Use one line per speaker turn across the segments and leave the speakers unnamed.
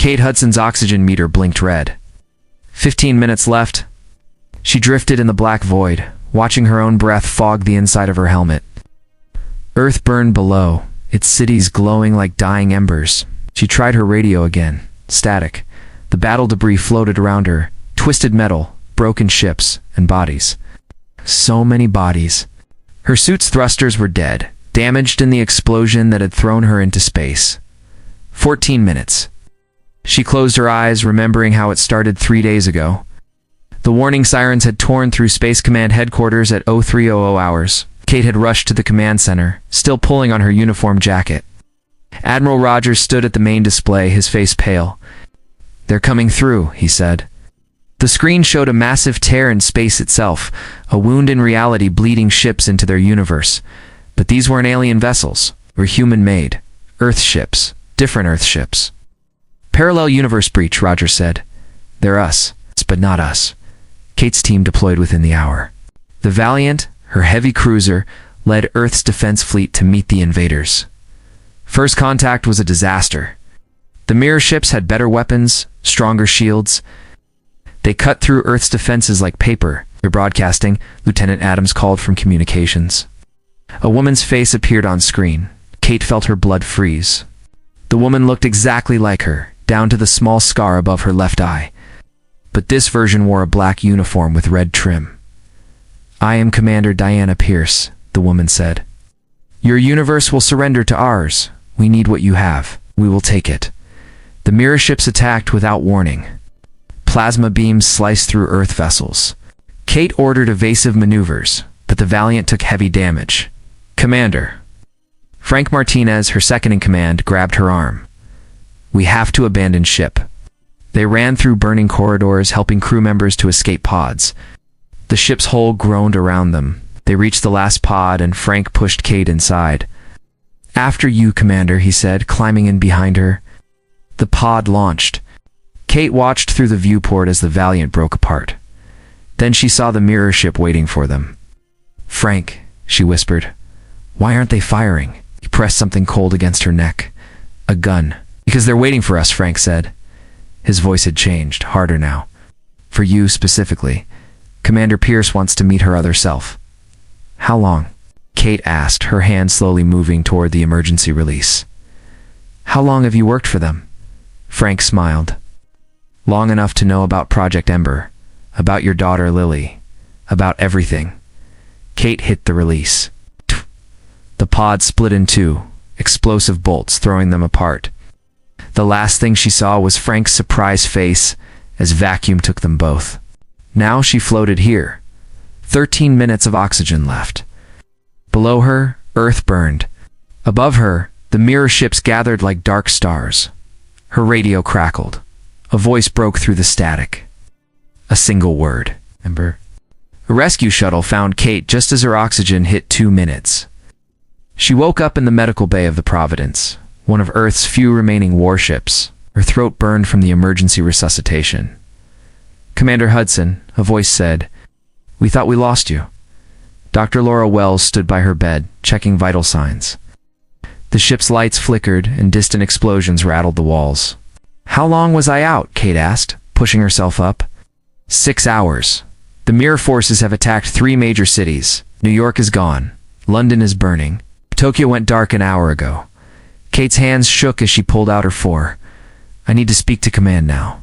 Kate Hudson's oxygen meter blinked red. 15 minutes left. She drifted in the black void, watching her own breath fog the inside of her helmet. Earth burned below, its cities glowing like dying embers. She tried her radio again. Static. The battle debris floated around her. Twisted metal, broken ships, and bodies. So many bodies. Her suit's thrusters were dead, damaged in the explosion that had thrown her into space. 14 minutes. She closed her eyes, remembering how it started 3 days ago. The warning sirens had torn through Space Command headquarters at 0300 hours. Kate had rushed to the command center, still pulling on her uniform jacket. Admiral Rogers stood at the main display, his face pale. "They're coming through," he said. The screen showed a massive tear in space itself, a wound in reality bleeding ships into their universe. But these weren't alien vessels, were human-made. Earth ships, different Earth ships. "Parallel universe breach," Rogers said. "They're us, but not us." Kate's team deployed within the hour. The Valiant, her heavy cruiser, led Earth's defense fleet to meet the invaders. First contact was a disaster. The mirror ships had better weapons, stronger shields. They cut through Earth's defenses like paper. "They're broadcasting," Lieutenant Adams called from communications. A woman's face appeared on screen. Kate felt her blood freeze. The woman looked exactly like her, down to the small scar above her left eye. But this version wore a black uniform with red trim. "I am Commander Diana Pierce," the woman said. "Your universe will surrender to ours. We need what you have. We will take it." The mirror ships attacked without warning. Plasma beams sliced through Earth vessels. Kate ordered evasive maneuvers, but the Valiant took heavy damage. "Commander." Frank Martinez, her second-in-command, grabbed her arm. "We have to abandon ship." They ran through burning corridors, helping crew members to escape pods. The ship's hull groaned around them. They reached the last pod, and Frank pushed Kate inside. "After you, Commander," he said, climbing in behind her. The pod launched. Kate watched through the viewport as the Valiant broke apart. Then she saw the mirror ship waiting for them. "Frank," she whispered. "Why aren't they firing?" He pressed something cold against her neck. "A gun." "Because they're waiting for us," Frank said. His voice had changed, harder now. "For you specifically. Commander Pierce wants to meet her other self." "How long?" Kate asked, her hand slowly moving toward the emergency release. "How long have you worked for them?" Frank smiled. "Long enough to know about Project Ember, about your daughter Lily, about everything." Kate hit the release. The pod split in two, explosive bolts throwing them apart. The last thing she saw was Frank's surprised face as vacuum took them both. Now she floated here. 13 minutes of oxygen left. Below her, Earth burned. Above her, the mirror ships gathered like dark stars. Her radio crackled. A voice broke through the static. A single word. "Ember." A rescue shuttle found Kate just as her oxygen hit 2 minutes. She woke up in the medical bay of the Providence, one of Earth's few remaining warships. Her throat burned from the emergency resuscitation. "Commander Hudson," a voice said, "we thought we lost you." Dr. Laura Wells stood by her bed, checking vital signs. The ship's lights flickered and distant explosions rattled the walls. "How long was I out?" Kate asked, pushing herself up. 6 hours. The mirror forces have attacked 3 major cities. New York is gone. London is burning. Tokyo went dark an hour ago. Kate's hands shook as she pulled out her 4. "I need to speak to command now."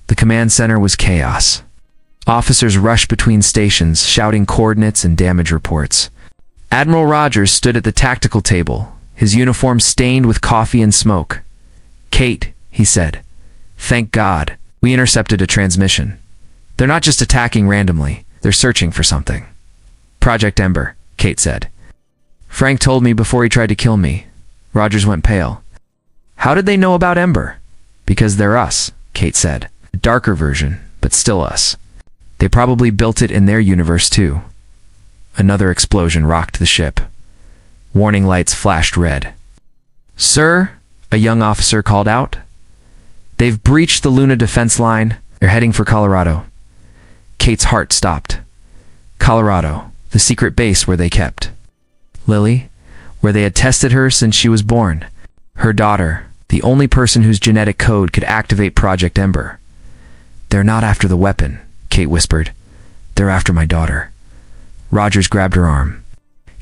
The command center was chaos. Officers rushed between stations, shouting coordinates and damage reports. Admiral Rogers stood at the tactical table, his uniform stained with coffee and smoke. "Kate," he said, "thank God, we intercepted a transmission. They're not just attacking randomly, they're searching for something." "Project Ember," Kate said. "Frank told me before he tried to kill me." Rogers went pale. "How did they know about Ember?" "Because they're us," Kate said. "A darker version, but still us. They probably built it in their universe too." Another explosion rocked the ship. Warning lights flashed red. "Sir," a young officer called out. "They've breached the Luna defense line. They're heading for Colorado." Kate's heart stopped. Colorado, the secret base where they kept Lily, where they had tested her since she was born. Her daughter, The only person whose genetic code could activate Project Ember. They're not after the weapon, Kate whispered. They're after my daughter. Rogers grabbed her arm.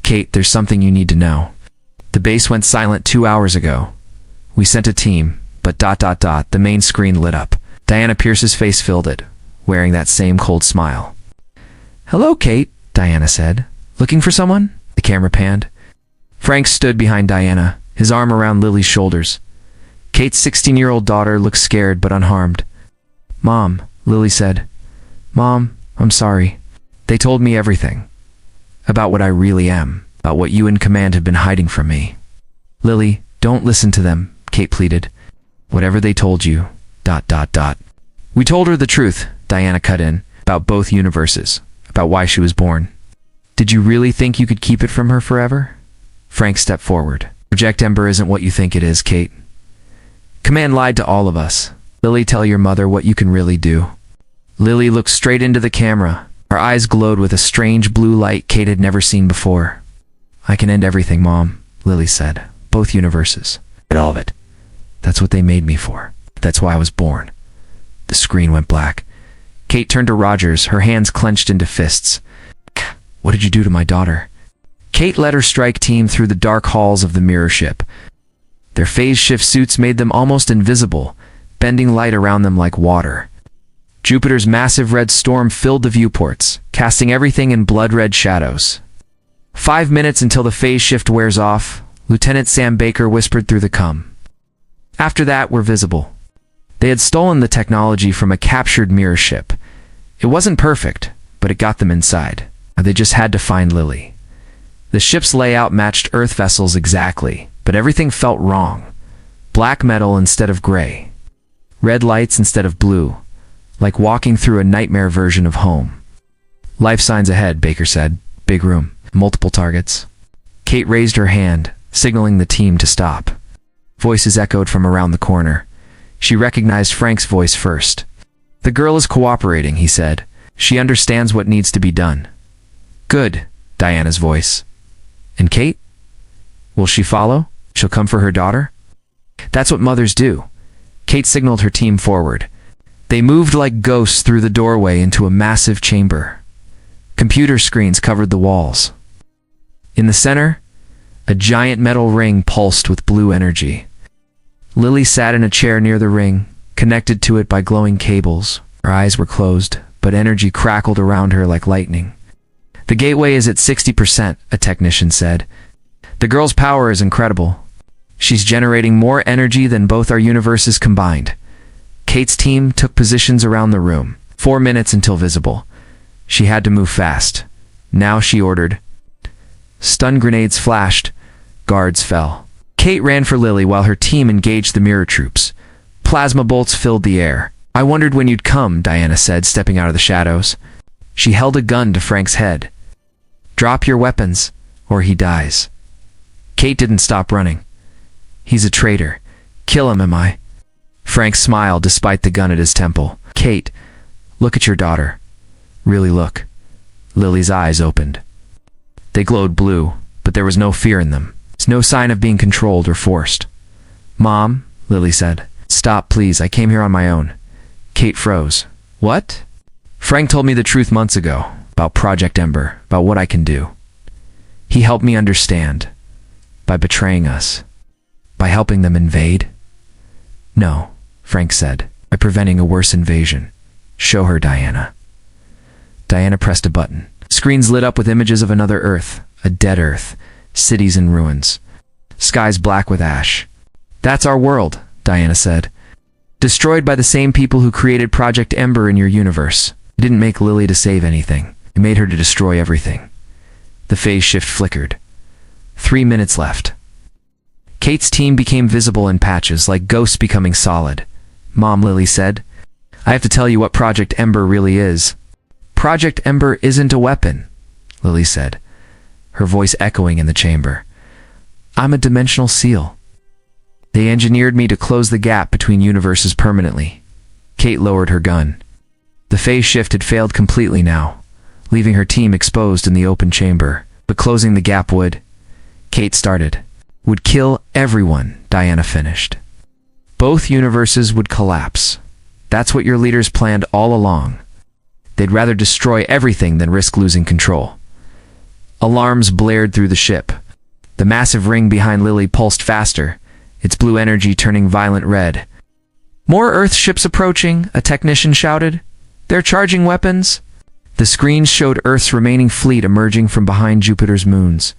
Kate, there's something you need to know. The base went silent 2 hours ago. We sent a team, but ... The main screen lit up. Diana Pierce's face filled it, wearing that same cold smile. Hello, Kate, Diana said. Looking for someone? The camera panned. Frank stood behind Diana, his arm around Lily's shoulders. Kate's 16-year-old daughter looked scared but unharmed. Mom, Lily said. Mom, I'm sorry. They told me everything. About what I really am. About what you and Command have been hiding from me. Lily, don't listen to them, Kate pleaded. Whatever they told you... We told her the truth, Diana cut in, about both universes, about why she was born. Did you really think you could keep it from her forever? Frank stepped forward. Project Ember isn't what you think it is, Kate. Command lied to all of us. Lily, tell your mother what you can really do. Lily looked straight into the camera. Her eyes glowed with a strange blue light Kate had never seen before. I can end everything, Mom, Lily said. Both universes. All of it. That's what they made me for. That's why I was born. The screen went black. Kate turned to Rogers, her hands clenched into fists. What did you do to my daughter? Kate led her strike team through the dark halls of the mirror ship. Their phase shift suits made them almost invisible, bending light around them like water. Jupiter's massive red storm filled the viewports, casting everything in blood-red shadows. 5 minutes until the phase shift wears off, Lieutenant Sam Baker whispered through the comm. After that, we're visible. They had stolen the technology from a captured mirror ship. It wasn't perfect, but it got them inside. They just had to find Lily. The ship's layout matched Earth vessels exactly, but everything felt wrong. Black metal instead of gray. Red lights instead of blue. Like walking through a nightmare version of home. Life signs ahead, Baker said. Big room. Multiple targets. Kate raised her hand, signaling the team to stop. Voices echoed from around the corner. She recognized Frank's voice first. The girl is cooperating, he said. She understands what needs to be done. Good, Diana's voice. And Kate? Will she follow? She'll come for her daughter? That's what mothers do. Kate signaled her team forward. They moved like ghosts through the doorway into a massive chamber. Computer screens covered the walls. In the center, a giant metal ring pulsed with blue energy. Lily sat in a chair near the ring, connected to it by glowing cables. Her eyes were closed, but energy crackled around her like lightning. The gateway is at 60%, a technician said. The girl's power is incredible. She's generating more energy than both our universes combined. Kate's team took positions around the room. 4 minutes until visible. She had to move fast. Now she ordered. Stun grenades flashed. Guards fell. Kate ran for Lily while her team engaged the mirror troops. Plasma bolts filled the air. I wondered when you'd come, Diana said, stepping out of the shadows. She held a gun to Frank's head. Drop your weapons, or he dies. Kate didn't stop running. He's a traitor. Kill him, am I? Frank smiled despite the gun at his temple. Kate, look at your daughter. Really look. Lily's eyes opened. They glowed blue, but there was no fear in them. No sign of being controlled or forced. Mom, Lily said. Stop, please. I came here on my own. Kate froze. What? Frank told me the truth months ago, about Project Ember, about what I can do. He helped me understand. By betraying us. By helping them invade. No, Frank said. By preventing a worse invasion. Show her, Diana. Diana pressed a button. Screens lit up with images of another Earth. A dead Earth. Cities in ruins. Skies black with ash. That's our world, Diana said. Destroyed by the same people who created Project Ember in your universe. It didn't make Lily to save anything. It made her to destroy everything. The phase shift flickered. 3 minutes left. Kate's team became visible in patches, like ghosts becoming solid. Mom, Lily said. I have to tell you what Project Ember really is. Project Ember isn't a weapon, Lily said, her voice echoing in the chamber. I'm a dimensional seal. They engineered me to close the gap between universes permanently. Kate lowered her gun. The phase shift had failed completely now, leaving her team exposed in the open chamber, but closing the gap would. Kate started. Would kill everyone, Diana finished. Both universes would collapse. That's what your leaders planned all along. They'd rather destroy everything than risk losing control. Alarms blared through the ship. The massive ring behind Lily pulsed faster, its blue energy turning violent red. "More Earth ships approaching," a technician shouted. "They're charging weapons." The screens showed Earth's remaining fleet emerging from behind Jupiter's moons.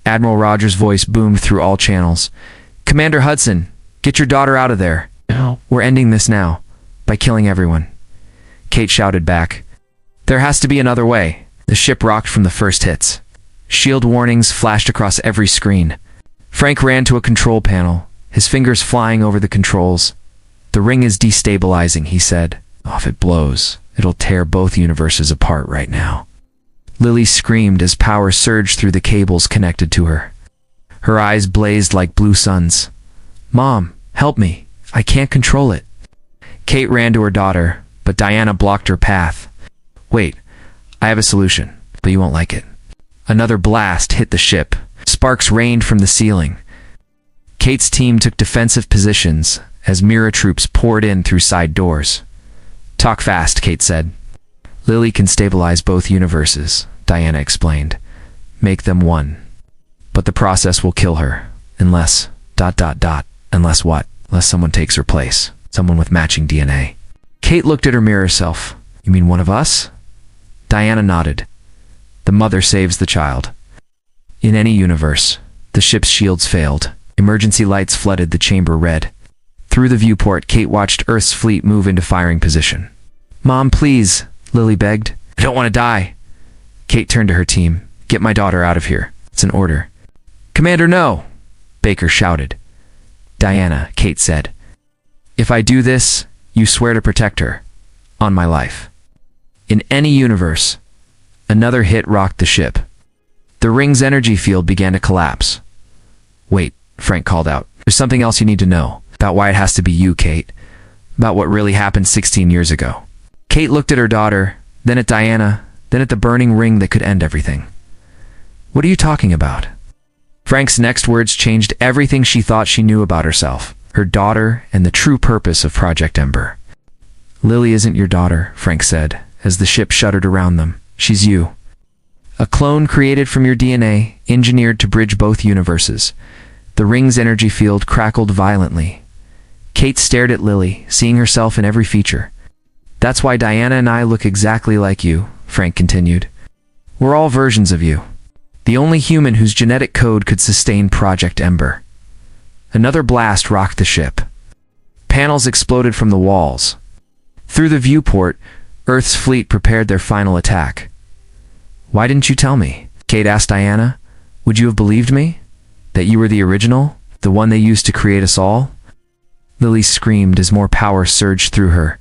Admiral Rogers' voice boomed through all channels. "Commander Hudson, get your daughter out of there.
No.
We're ending this now, by killing everyone." Kate shouted back. "There has to be another way." The ship rocked from the first hits. Shield warnings flashed across every screen. Frank ran to a control panel, his fingers flying over the controls. "The ring is destabilizing," he said. "Oh, if it blows, it'll tear both universes apart right now." Lily screamed as power surged through the cables connected to her. Her eyes blazed like blue suns. "Mom, help me. I can't control it." Kate ran to her daughter, but Diana blocked her path. "Wait, I have a solution, but you won't like it." Another blast hit the ship. Sparks rained from the ceiling. Kate's team took defensive positions as Mira troops poured in through side doors. "Talk fast," Kate said. "Lily can stabilize both universes," Diana explained. "Make them one. But the process will kill her, unless... ... Unless what? Unless someone takes her place. Someone with matching DNA." Kate looked at her mirror self. "You mean one of us?" Diana nodded. "The mother saves the child." In any universe, the ship's shields failed. Emergency lights flooded the chamber red. Through the viewport, Kate watched Earth's fleet move into firing position. "Mom, please," Lily begged. "I don't want to die." Kate turned to her team. "Get my daughter out of here. It's an order." "Commander, no!" Baker shouted. "Diana," Kate said. "If I do this, you swear to protect her. On my life." In any universe, another hit rocked the ship. The ring's energy field began to collapse. "Wait," Frank called out. "There's something else you need to know. About why it has to be you, Kate. About what really happened 16 years ago." Kate looked at her daughter, then at Diana, then at the burning ring that could end everything. "What are you talking about?" Frank's next words changed everything she thought she knew about herself, her daughter, and the true purpose of Project Ember. "Lily isn't your daughter," Frank said, as the ship shuddered around them. "She's you. A clone created from your DNA, engineered to bridge both universes." The ring's energy field crackled violently. Kate stared at Lily, seeing herself in every feature. "That's why Diana and I look exactly like you," Frank continued. "We're all versions of you. The only human whose genetic code could sustain Project Ember." Another blast rocked the ship. Panels exploded from the walls. Through the viewport, Earth's fleet prepared their final attack. "Why didn't you tell me?" Kate asked Diana. "Would you have believed me? That you were the original? The one they used to create us all?" Lily screamed as more power surged through her.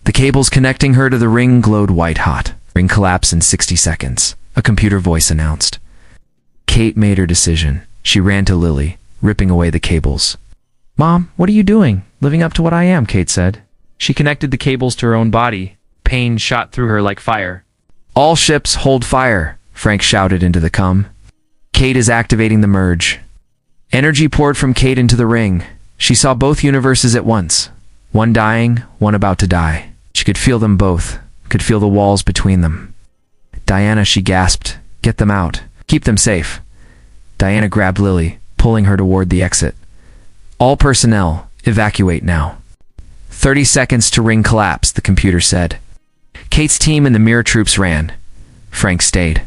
The cables connecting her to the ring glowed white-hot. "Ring collapse in 60 seconds, a computer voice announced. Kate made her decision. She ran to Lily, ripping away the cables. "Mom, what are you doing? Living up to what I am," Kate said. She connected the cables to her own body. Pain shot through her like fire. "All ships hold fire," Frank shouted into the comm. "Kate is activating the merge." Energy poured from Kate into the ring. She saw both universes at once. One dying, one about to die. She could feel them both, could feel the walls between them. "Diana," she gasped, "get them out. Keep them safe." Diana grabbed Lily, pulling her toward the exit. "All personnel, evacuate now." 30 seconds to ring collapse, the computer said. Kate's team and the mirror troops ran. Frank stayed.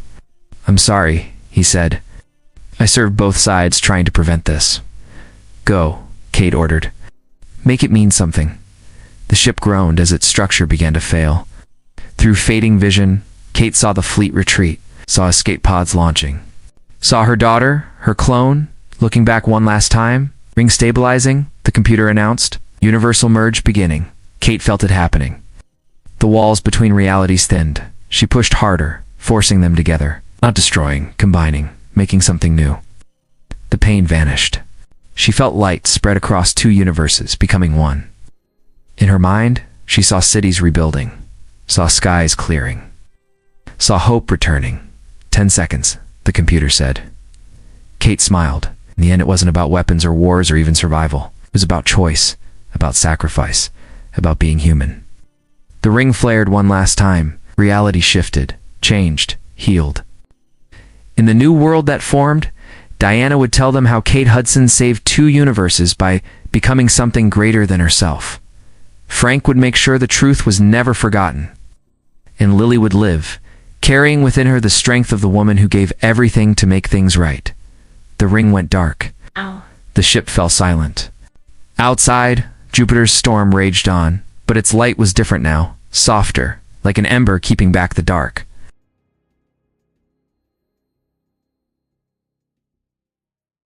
"I'm sorry," he said. "I served both sides trying to prevent this." "Go," Kate ordered. "Make it mean something." The ship groaned as its structure began to fail. Through fading vision, Kate saw the fleet retreat, saw escape pods launching. Saw her daughter, her clone, looking back one last time. "Ring stabilizing," the computer announced. "Universal merge beginning." Kate felt it happening. The walls between realities thinned. She pushed harder, forcing them together. Not destroying, combining, making something new. The pain vanished. She felt light spread across two universes, becoming one. In her mind, she saw cities rebuilding, saw skies clearing, saw hope returning. 10 seconds, the computer said. Kate smiled. In the end, it wasn't about weapons or wars or even survival. It was about choice, about sacrifice, about being human. The ring flared one last time. Reality shifted, changed, healed. In the new world that formed, Diana would tell them how Kate Hudson saved 2 universes by becoming something greater than herself. Frank would make sure the truth was never forgotten. And Lily would live, carrying within her the strength of the woman who gave everything to make things right. The ring went dark.
Ow.
The ship fell silent. Outside, Jupiter's storm raged on, but its light was different now, softer, like an ember keeping back the dark.